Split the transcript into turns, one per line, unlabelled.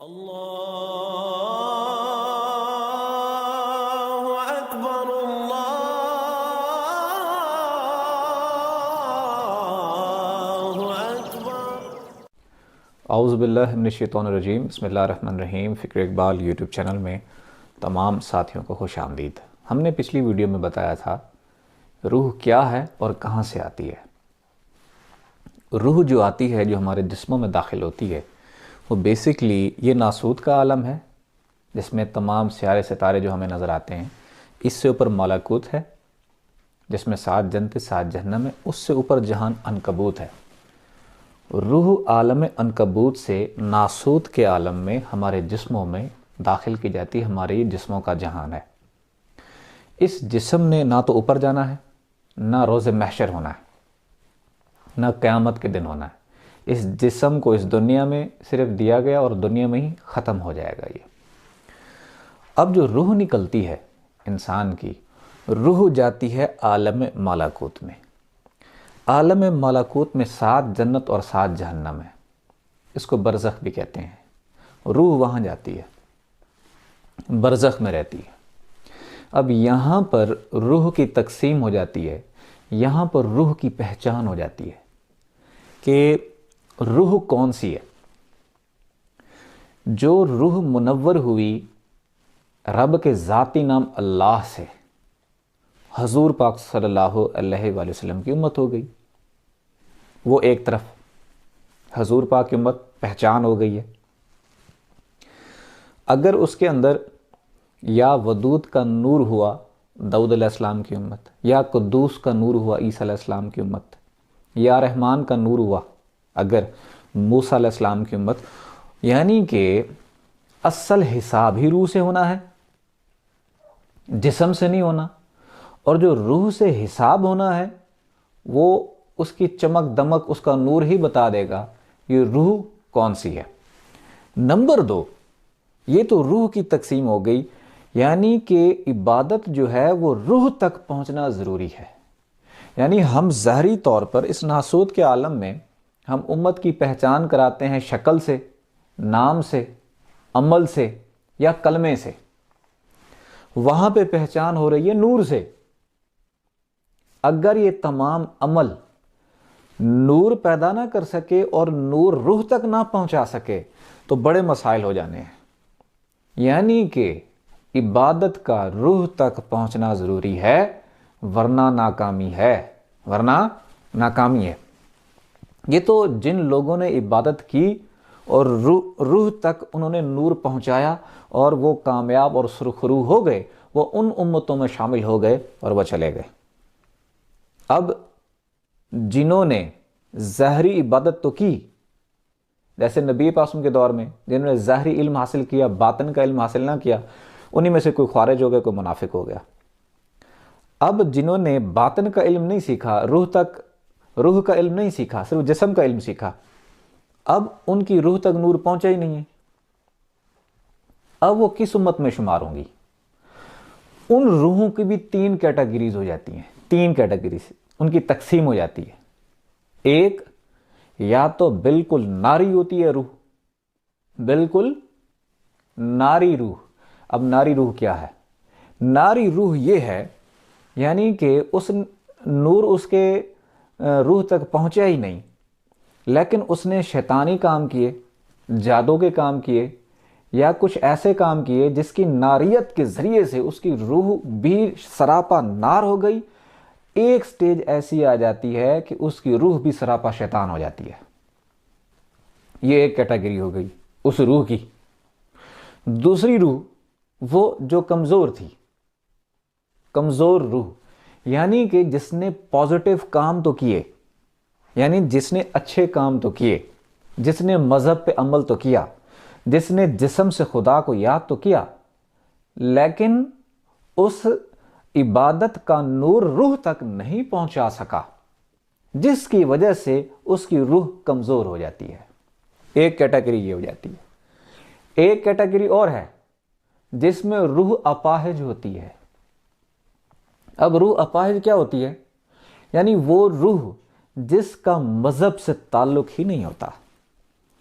اللہ اکبر اللہ اکبر۔
اعوذ باللہ من الشیطان الرجیم، بسم اللہ الرحمن الرحیم۔ فکر اقبال یوٹیوب چینل میں تمام ساتھیوں کو خوش آمدید۔ ہم نے پچھلی ویڈیو میں بتایا تھا روح کیا ہے اور کہاں سے آتی ہے۔ روح جو آتی ہے، جو ہمارے جسموں میں داخل ہوتی ہے، وہ بیسکلی یہ ناسوت کا عالم ہے جس میں تمام سیارے ستارے جو ہمیں نظر آتے ہیں۔ اس سے اوپر ملکوت ہے جس میں 7 جنت 7 جہنم ہے، اس سے اوپر جہان عنکبوت ہے۔ روح عالم عنکبوت سے ناسوت کے عالم میں ہمارے جسموں میں داخل کی جاتی ہے، ہمارے جسموں کا جہان ہے۔ اس جسم نے نہ تو اوپر جانا ہے، نہ روز محشر ہونا ہے، نہ قیامت کے دن ہونا ہے۔ اس جسم کو اس دنیا میں صرف دیا گیا اور دنیا میں ہی ختم ہو جائے گا یہ۔ اب جو روح نکلتی ہے انسان کی، روح جاتی ہے عالم ملکوت میں۔ عالم ملکوت میں 7 جنت اور 7 جہنم ہے، اس کو برزخ بھی کہتے ہیں۔ روح وہاں جاتی ہے، برزخ میں رہتی ہے۔ اب یہاں پر روح کی تقسیم ہو جاتی ہے، یہاں پر روح کی پہچان ہو جاتی ہے کہ روح کون سی ہے۔ جو روح منور ہوئی رب کے ذاتی نام اللہ سے، حضور پاک صلی اللہ علیہ وآلہ وسلم کی امت ہو گئی۔ وہ ایک طرف حضور پاک کی امت پہچان ہو گئی ہے۔ اگر اس کے اندر یا ودود کا نور ہوا داؤد علیہ السلام کی امت، یا قدوس کا نور ہوا عیسیٰ علیہ السلام کی امت، یا رحمان کا نور ہوا اگر موسیٰ علیہ السلام کی امت، یعنی کہ اصل حساب ہی روح سے ہونا ہے، جسم سے نہیں ہونا۔ اور جو روح سے حساب ہونا ہے وہ اس کی چمک دمک، اس کا نور ہی بتا دے گا یہ روح کون سی ہے۔ نمبر 2، یہ تو روح کی تقسیم ہو گئی، یعنی کہ عبادت جو ہے وہ روح تک پہنچنا ضروری ہے۔ یعنی ہم ظاہری طور پر اس ناسوت کے عالم میں ہم امت کی پہچان کراتے ہیں شکل سے، نام سے، عمل سے یا کلمے سے۔ وہاں پہ پہچان ہو رہی ہے نور سے۔ اگر یہ تمام عمل نور پیدا نہ کر سکے اور نور روح تک نہ پہنچا سکے تو بڑے مسائل ہو جانے ہیں۔ یعنی کہ عبادت کا روح تک پہنچنا ضروری ہے، ورنہ ناکامی ہے، ورنہ ناکامی ہے۔ یہ تو جن لوگوں نے عبادت کی اور روح تک انہوں نے نور پہنچایا اور وہ کامیاب اور سرخرو ہو گئے، وہ ان امتوں میں شامل ہو گئے اور وہ چلے گئے۔ اب جنہوں نے ظاہری عبادت تو کی، جیسے نبی پاسم کے دور میں جنہوں نے ظاہری علم حاصل کیا، باطن کا علم حاصل نہ کیا، انہی میں سے کوئی خوارج ہو گیا، کوئی منافق ہو گیا۔ اب جنہوں نے باطن کا علم نہیں سیکھا، روح کا علم نہیں سیکھا، صرف جسم کا علم سیکھا، اب ان کی روح تک نور پہنچا ہی نہیں ہے۔ اب وہ کس امت میں شمار ہوں گی؟ ان روحوں کی بھی 3 کیٹیگریز ہو جاتی ہیں، 3 کیٹیگریز ان کی تقسیم ہو جاتی ہے۔ ایک، یا تو بالکل ناری ہوتی ہے روح، بالکل ناری روح۔ اب ناری روح کیا ہے؟ ناری روح یہ ہے، یعنی کہ اس نور اس کے روح تک پہنچا ہی نہیں، لیکن اس نے شیطانی کام کیے، جادو کے کام کیے، یا کچھ ایسے کام کیے جس کی ناریت کے ذریعے سے اس کی روح بھی سراپا نار ہو گئی۔ ایک سٹیج ایسی آ جاتی ہے کہ اس کی روح بھی سراپا شیطان ہو جاتی ہے۔ یہ ایک کیٹیگری ہو گئی اس روح کی۔ دوسری روح وہ جو کمزور تھی، کمزور روح، یعنی کہ جس نے پازیٹیو کام تو کیے، یعنی جس نے اچھے کام تو کیے، جس نے مذہب پہ عمل تو کیا، جس نے جسم سے خدا کو یاد تو کیا، لیکن اس عبادت کا نور روح تک نہیں پہنچا سکا، جس کی وجہ سے اس کی روح کمزور ہو جاتی ہے۔ ایک کیٹیگری یہ ہو جاتی ہے۔ ایک کیٹیگری اور ہے جس میں روح اپاہج ہوتی ہے۔ اب روح اپاہج کیا ہوتی ہے؟ یعنی وہ روح جس کا مذہب سے تعلق ہی نہیں ہوتا،